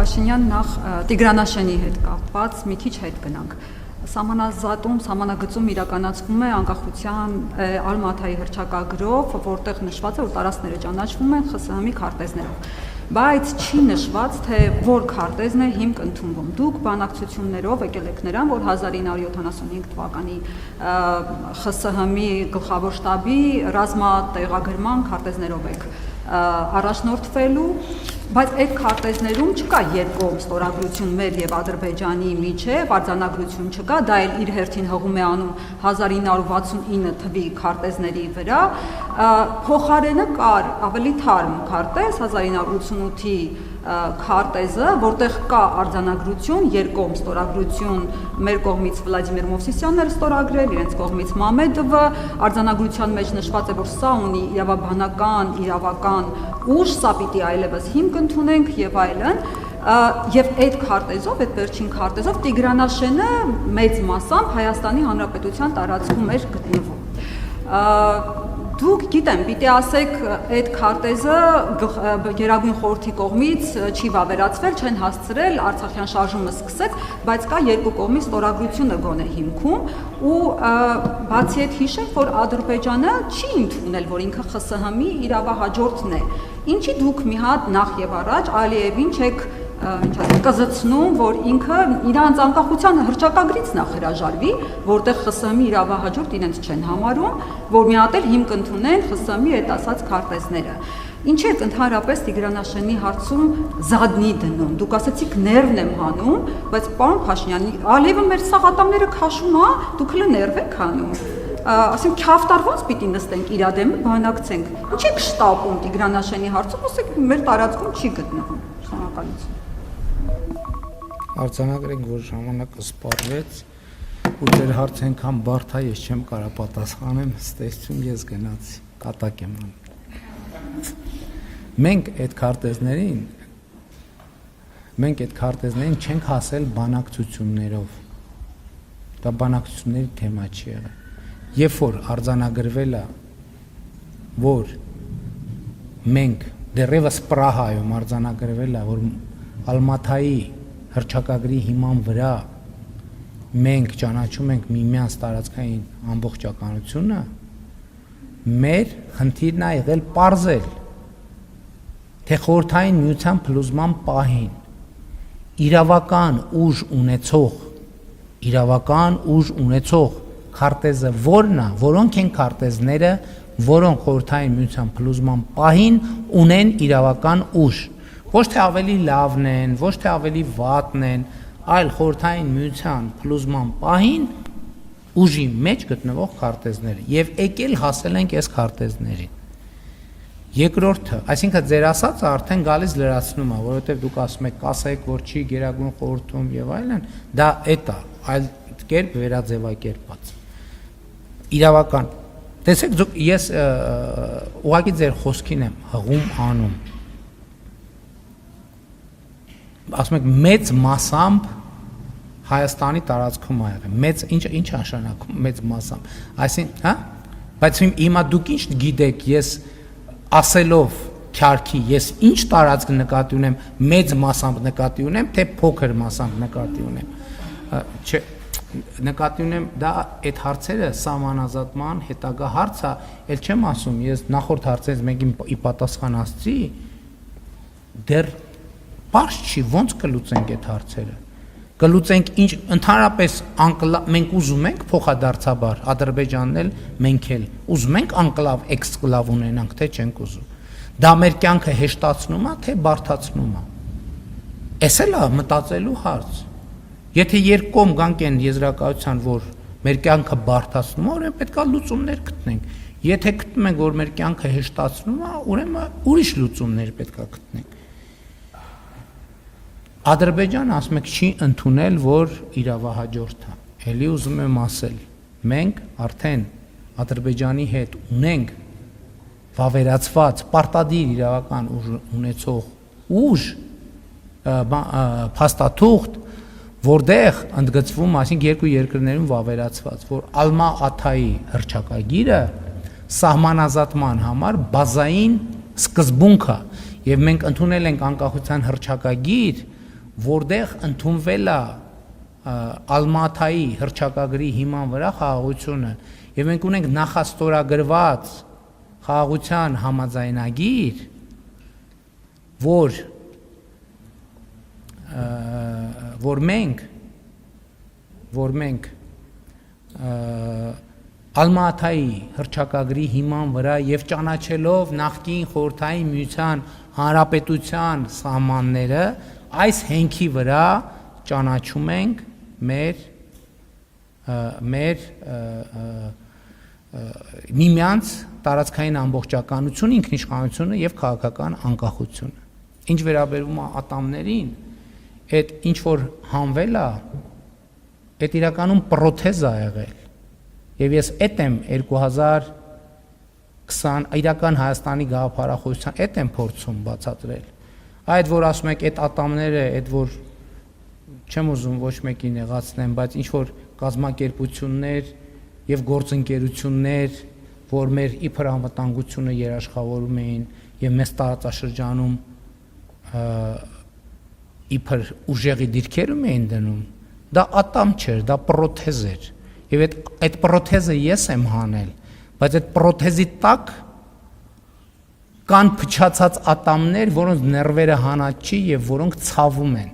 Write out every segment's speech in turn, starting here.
Փաշինյան, նախ Տիգրանաշենի հետ կապված մի քիչ հետ գնանք։ Սահմանագծում իրականացվում է անկախության Ալմաթայի հռչակագրով, որտեղ նշված է, որ տարածքները ճանաչվում են ԽՍՀՄ-ի քարտեզներով, բայց չի նշված, թե որ քարտեզն է հիմք ընդունվում։ Դուք բանակցություններով եկել եք նրան, որ 1975 թվականի ԽՍՀՄ-ի գլխավոր շտաբի ռազմատեղագրման քարտեզներով եք առաջնորդվելու, բայց այդ քարտեզներում չկա երկկողմ ստորագրություն մեր եւ Ադրբեջանի միջեւ, արձանագրություն չկա, դա էլ իր հերթին հղում է անում 1969 թվի քարտեզների վրա, փոխարենը կար ավելի թարմ քարտեզ 1988-ի քարտեզը, որտեղ կա արձանագրություն, երկկողմ ստորագրություն, մեր կողմից Վլադիմիր Մովսիսյանն էր ստորագրել, իրենց կողմից Մամեդովը, արձանագրության մեջ նշված է, որ սա ունի իրավաբանական, իրավական ուժ, սա պիտի այլևս հիմք ընդունենք եւ այլն, եւ այդ քարտեզով, այդ վերջին քարտեզով Տիգրանաշենը մեծ մասամբ Հայաստանի Հանրապետության տարածքում էր գտնվում։ Դուք գիտեմ, պիտի ասեք, այդ քարտեզը Գերագույն խորհրդի կողմից չի վավերացվել, չեն հասցրել, Արցախյան շարժումը սկսեց, բայց կա երկու կողմի ստորագրությունը գոնե հիմքում ու բացի այդ հիշենք, որ Ադրբեջանը չի ընդունել, որ ինքը ԽՍՀՄ-ի իրավահաջորդն է։ Ինչի դուք մի հատ նախ եւ առաջ Ալիևին չեք կզցնում, որ ինքը իրանց անկախության հռչակագրից նախ հրաժարվի, որտեղ ԽՍՀՄ-ի իրավահաջորդ իրենց չեն համարում, որ մի հատ էլ հիմք ընդունեն ԽՍՀՄ-ի այդ ասած քարտեզները։ Ինչի եք ընդհանրապես Տիգրանաշենի հարցում զադնի դնում։ Դուք ասացիք ներվն եմ հանում, բայց պարոն Փաշինյան, Ալիևը մեր սաղատամները քաշում է, դուք հələ ներվ եք հանում։ Ասենք քյավտար ոնց պիտի նստենք իր դեմը բանակցենք։ Ինչի եք շտապում Տիգրանաշենի հարցում, ասեք մեր տարածքում չի գտնվում։ Շնորհակալություն։ Արձանագրենք, որ ժամանակը սպառվեց, ու ձեր հարցը այնքան բարդ է, ես չեմ կարող պատասխանեմ, ստեսություն ես գնացի, կատակ եմ անում։ Մենք այդ քարտեզներին չենք հասել բանակցություններով, դա բանակցությունների թեմա չի եղել։ Երբ որ արձանագրվել է, որ մենք դեռևս Պրահայում արձանագրվել է, որ Ալմաթայի հռչակագրի հիման վրա մենք ճանաչում ենք միմյանց տարածքային ամբողջականությունը, մեր խնդիրն է եղել պարզել, թե խորհրդային միության փլուզման պահին իրավական ուժ ունեցող քարտեզը որն է, որոնք են քարտեզները, որոնք խորհրդային միության փլուզման պահին ունեն իրավական ուժ, ոչ թե ավելի լավն են, ոչ թե ավելի վատն են, այլ խորհրդային միության փլուզման պահին ուժի մեջ գտնվող քարտեզները եւ եկել հասել ենք այս քարտեզներին։ Երկրորդը, այսինքն ձեր ասածը արդեն գալիս լրացնում է, որովհետեւ դուք ասում եք, կասեք, որ չի Գերագույն խորհրդում եւ այլն, դա էդ է, այլ կերպ վերաձևակերպած։ Իրավական, տեսեք, ես ուղղակի ձեր խոսքին եմ հղում անում։ Ասում եք մեծ մասամբ Հայաստանի տարածքում ա եղել, մեծ ինչ նշանակում մեծ մասամբ, այսինքն, հա, բայց հիմա դուք ինչ գիտեք, ես ասելով քյարքի, ես ինչ տարածք նկատի ունեմ, մեծ մասամբ նկատի ունեմ, թե փոքր մասամբ նկատի ունեմ, չէ, նկատի ունեմ, դա այդ հարցերը սահմանազատման հետագա հարց է, էլ չեմ ասում, ես նախորդ հարցերից մեկին ի պատասխան ասացի, դեռ պարզ չի, ոնց կլուծենք այդ հարցերը, կլուծենք ինչ, ընդհանրապես մենք ուզում ենք փոխադարձաբար, Ադրբեջանն էլ, մենք էլ, ուզում ենք անկլավ, էքսկլավ ունենանք, թե չենք ուզում, դա մեր կյանքը հեշտացնում է, թե բարդացնում է, էս էլ է մտածելու հարց, եթե երկկողմ գանք են եզրակացության, որ մեր կյանքը բարդացնում է, ուրեմն պետք է լուծումներ գտնենք, եթե գտնում ենք, որ մեր կյանքը հեշտացնում է, ուրեմն ուրիշ լուծումներ պետք է գտնենք։ Ադրբեջանը ասում եք չի ընդունել, որ իրավահաջորդ է, էլի ուզում եմ ասել, մենք արդեն Ադրբեջանի հետ ունենք վավերացված պարտադիր իրավական ունեցող ուժ, փաստաթուղթ, որտեղ ընդգծվում, այսինքն երկու երկրներում վավերացված, որ Ալմա-Աթայի հռչակագիրը սահմանազատման համար բազային սկզբունք է, եւ մենք ընդունել ենք անկախության հռչակագիր, որտեղ ընդունվել է Ալմաթայի հռչակագրի հիման վրա խաղաղությունը, եւ մենք ունենք նախաստորագրված խաղաղության համաձայնագիր, որ մենք Ալմաթայի հռչակագրի հիման վրա եւ ճանաչելով նախկին խորհրդային միության հանրապետության սահմանները այս հենքի վրա ճանաչում ենք մեր միմյանց տարածքային ամբողջականությունը, ինքնիշխանությունը եւ քաղաքական անկախությունը։ Ինչ վերաբերում է ատամներին, այդ ինչ որ հանվել է, այդ իրականում պրոթեզ է եղել։ Եվ ես այդ եմ 2020 իրական Հայաստանի գաղափարախոսության այդ եմ փորձում բացատրել։ Այդ որ ասում եք այդ ատամները, այդ որ չեմ ուզում ոչ մեկին եղացնեմ, բայց ինչ որ կազմակերպություններ եւ գործընկերություններ, որ մեր իբր անվտանգությունը երաշխավորում էին եւ մեծ տարածաշրջանում իբր ուժեղի դիրքերում էին դնում, դա ատամ չէր, դա պրոթեզ էր։ Եվ այդ պրոթեզը ես եմ հանել, բայց այդ պրոթեզի տակ կան փչացած ատամներ, որոնց ներվերը հանած չի եւ որոնք ցավում են։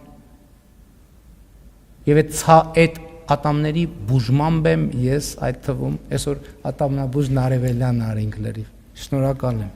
Եվ այդ ատամների բուժմամբ եմ ես այդ թվում այսօր ատամնաբուժ Նարևելյանն արինք լրիվ։ Շնորհակալ եմ։